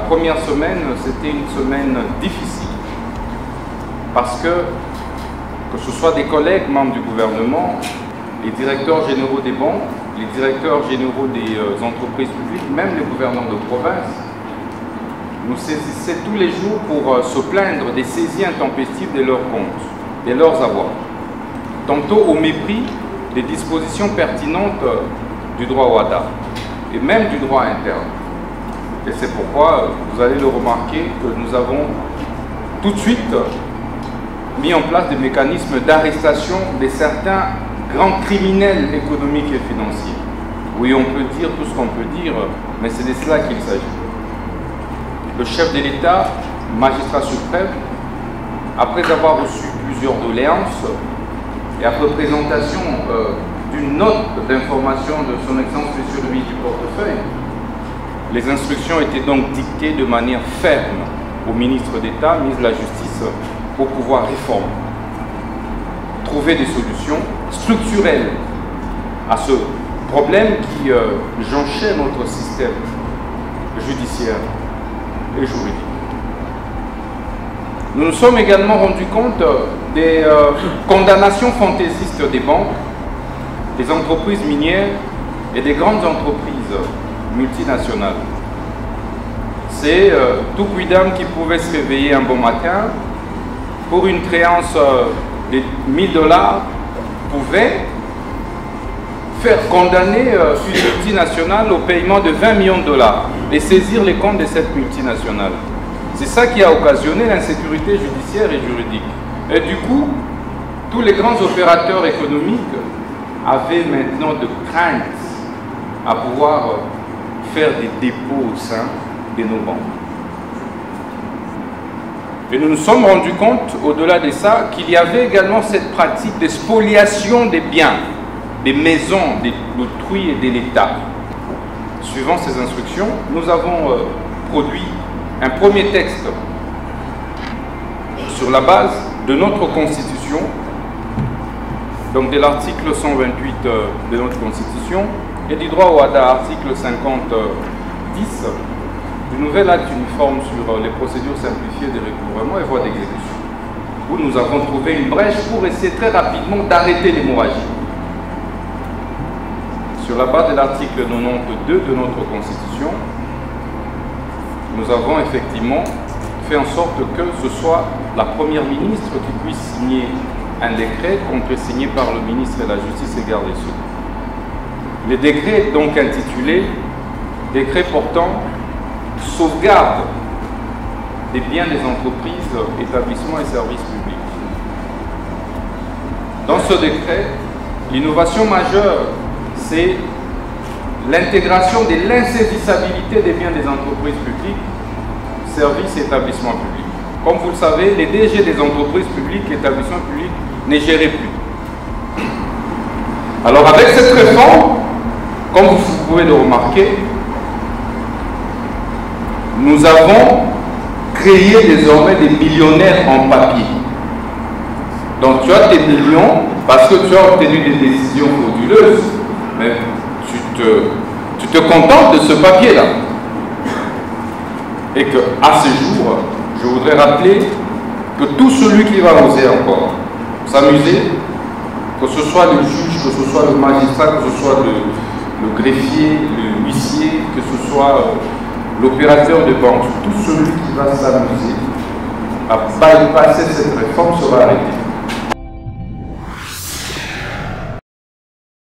première semaine, c'était une semaine difficile parce que ce soit des collègues membres du gouvernement, les directeurs généraux des banques, les directeurs généraux des entreprises publiques, même les gouverneurs de province, nous saisissaient tous les jours pour se plaindre des saisies intempestives de leurs comptes, de leurs avoirs, tantôt au mépris des dispositions pertinentes du droit WADA et même du droit interne. Et c'est pourquoi, vous allez le remarquer, que nous avons tout de suite mis en place des mécanismes d'arrestation de certains grands criminels économiques et financiers. Oui, on peut dire tout ce qu'on peut dire, mais c'est de cela qu'il s'agit. Le chef de l'État, magistrat suprême, après avoir reçu plusieurs doléances et après présentation d'une note d'information de son Excellence Monsieur le ministre du Portefeuille, les instructions étaient donc dictées de manière ferme au ministre d'État, ministre de la Justice, pour pouvoir réformer, trouver des solutions structurelles à ce problème qui jonchait notre système judiciaire et juridique. Nous nous sommes également rendus compte des condamnations fantaisistes des banques, des entreprises minières et des grandes entreprises multinationales. C'est tout quidam qui pouvait se réveiller un bon matin pour une créance de 1000 $, pouvait faire condamner une multinationale au paiement de 20 millions de $ et saisir les comptes de cette multinationale. C'est ça qui a occasionné l'insécurité judiciaire et juridique. Et du coup, tous les grands opérateurs économiques avaient maintenant de crainte à pouvoir faire des dépôts au sein de nos banques. Et nous nous sommes rendus compte, au-delà de ça, qu'il y avait également cette pratique de spoliation des biens, des maisons, d'autrui et de l'État. Suivant ces instructions, nous avons produit un premier texte sur la base de notre Constitution, donc de l'article 128 de notre Constitution, et du droit WADA, article 50-10, du nouvel acte uniforme sur les procédures simplifiées de recouvrement et voies d'exécution, où nous avons trouvé une brèche pour essayer très rapidement d'arrêter l'hémorragie. Sur la base de l'article 92 de notre Constitution, nous avons effectivement fait en sorte que ce soit la Première ministre qui puisse signer un décret contresigné par le ministre de la Justice et Garde des Sceaux. Le décret est donc intitulé « Décret portant sauvegarde des biens des entreprises, établissements et services publics ». Dans ce décret, l'innovation majeure, c'est l'intégration de l'insaisissabilité des biens des entreprises publiques, services et établissements publics. Comme vous le savez, les DG des entreprises publiques et établissements publics ne géraient plus. Alors avec cette réforme, comme vous pouvez le remarquer, nous avons créé désormais des millionnaires en papier. Donc tu as tes millions parce que tu as obtenu des décisions frauduleuses, mais tu te contentes de ce papier-là. Et qu'à ce jour, je voudrais rappeler que tout celui qui va oser encore s'amuser, que ce soit le juge, que ce soit le magistrat, que ce soit le greffier, le huissier, que ce soit l'opérateur de banque, tout celui qui va s'amuser à bypasser cette réforme sera arrêté.